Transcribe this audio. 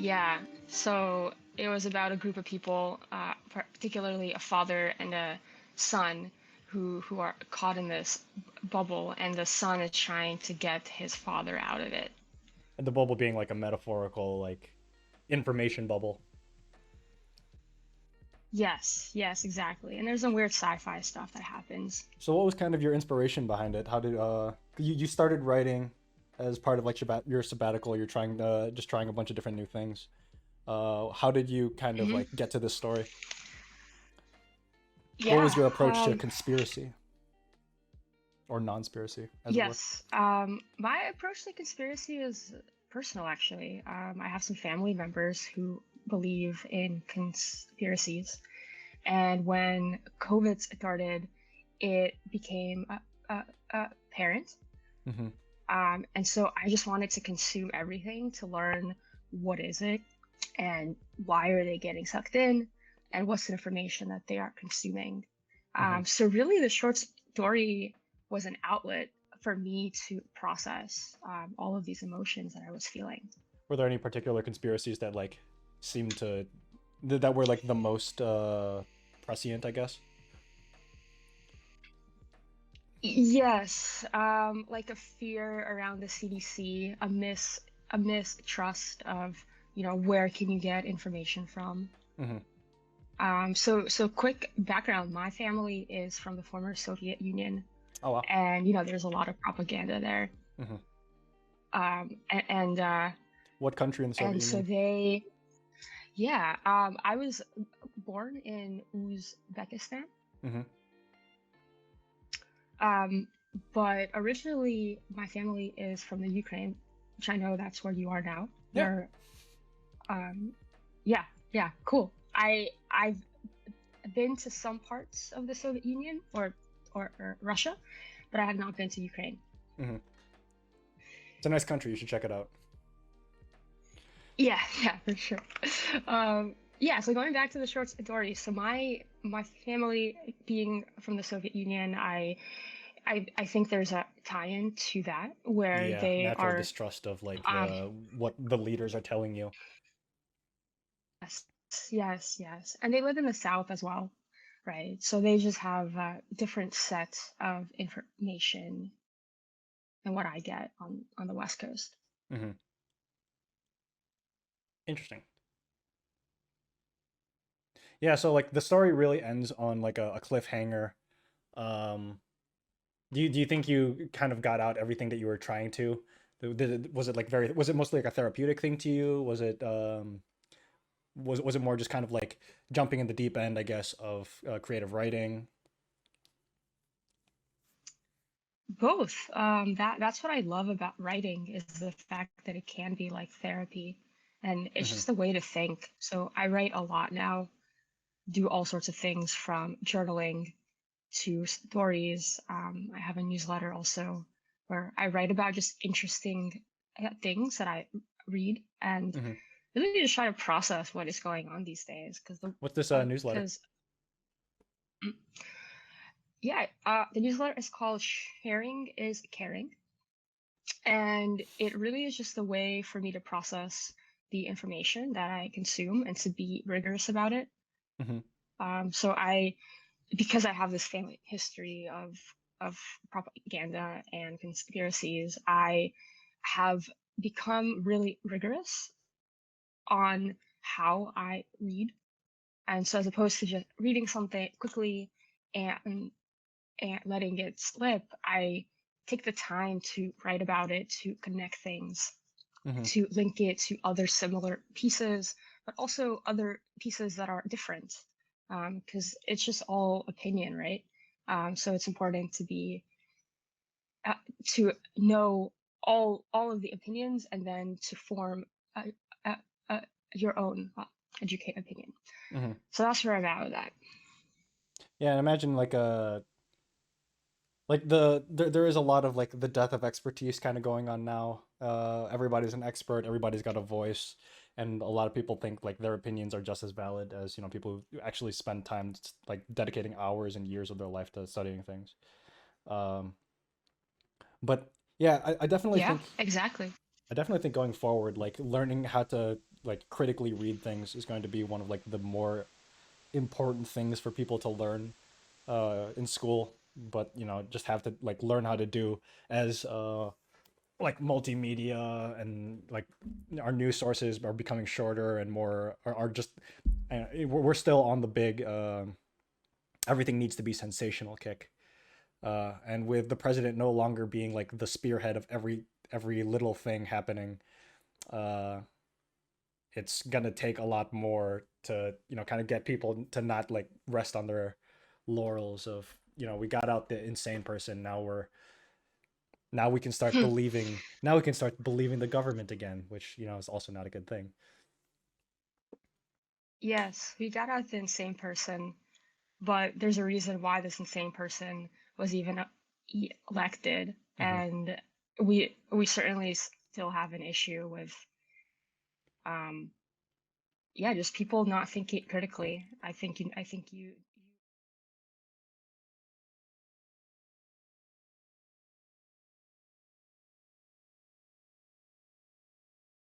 Yeah. So it was about a group of people, particularly a father and a son, who are caught in this bubble, and the son is trying to get his father out of it. And the bubble being like a metaphorical like information bubble. Yes, yes, exactly. And there's some weird sci-fi stuff that happens. So what was kind of your inspiration behind it? How did you started writing as part of like your sabbatical? You're trying just trying a bunch of different new things. How did you kind of Hmm. like get to this story? What was Yeah. your approach to conspiracy or non-spiracy, as it were? Yes. My approach to conspiracy is personal, actually. I have some family members who believe in conspiracies. And when COVID started, it became apparent. Hmm. And so I just wanted to consume everything to learn what is it and why are they getting sucked in and what's the information that they are consuming. Hmm. So really, the short story was an outlet for me to process all of these emotions that I was feeling. Were there any particular conspiracies that like seemed to that were like the most prescient, I guess? Yes, like a fear around the CDC, a mistrust of, where can you get information from? Hmm. So quick background, my family is from the former Soviet Union, Oh wow. and there's a lot of propaganda there. Hmm. A- and What country in the Soviet and so Union? they, yeah, I was born in Uzbekistan. Hmm. Um, but originally my family is from the Ukraine, which I know that's where you are now. Yeah. You're, um, yeah, yeah, cool. I've been to some parts of the Soviet Union or Russia, but I have not been to Ukraine. Hmm. It's a nice country. You should check it out. Yeah, yeah, for sure. Yeah, so going back to the short story, so my family being from the Soviet Union, I think there's a tie-in to that where Yeah, they natural are distrust of like um what the leaders are telling you. yes, yes, yes. And they live in the South as well, right? So they just have different sets of information than what I get on the West Coast. Hmm. Interesting. Yeah, so like the story really ends on like a cliffhanger. Um, do you think you kind of got out everything that you were trying to? Was it like very was it mostly like a therapeutic thing to you? Was it was it more just kind of like jumping in the deep end, I guess, of creative writing? Both. That's what I love about writing is the fact that it can be like therapy, and it's Hmm. just a way to think. So I write a lot now, do all sorts of things from journaling to stories. I have a newsletter also where I write about just interesting things that I read and Hmm. really just try to process what is going on these days. What's this newsletter? Because yeah, the newsletter is called Sharing is Caring. And it really is just a way for me to process the information that I consume and to be rigorous about it. Hmm. So because I have this family history of propaganda and conspiracies, I have become really rigorous on how I read. And so as opposed to just reading something quickly and and letting it slip, I take the time to write about it, to connect things, Hmm. to link it to other similar pieces, but also other pieces that are different, because it's just all opinion, right? So it's important uh, to know all of the opinions and then to form a, a, a, your own educate opinion. Hmm. So that's where I'm at with that. Yeah, and imagine like there is a lot of like the death of expertise kind of going on now. Everybody's an expert, everybody's got a voice, and a lot of people think like their opinions are just as valid as people who actually spend time like dedicating hours and years of their life to studying things. Um, but yeah, Yeah, exactly. I definitely think going forward, like learning how to like critically read things is going to be one of like the more important things for people to learn in school. But you know, just have to like learn how to do as like multimedia and like our news sources are becoming shorter and more are just we're still on the big everything needs to be sensational kick. And with the president no longer being like the spearhead of every little thing happening, uh, it's gonna take a lot more to kind of get people to not like rest on their laurels of we got out the insane person, now we can start believing the government again, which is also not a good thing. Yes, we got out the insane person, but there's a reason why this insane person was even elected, Mm-hmm. and we certainly still have an issue with um yeah, just people not thinking critically. I think you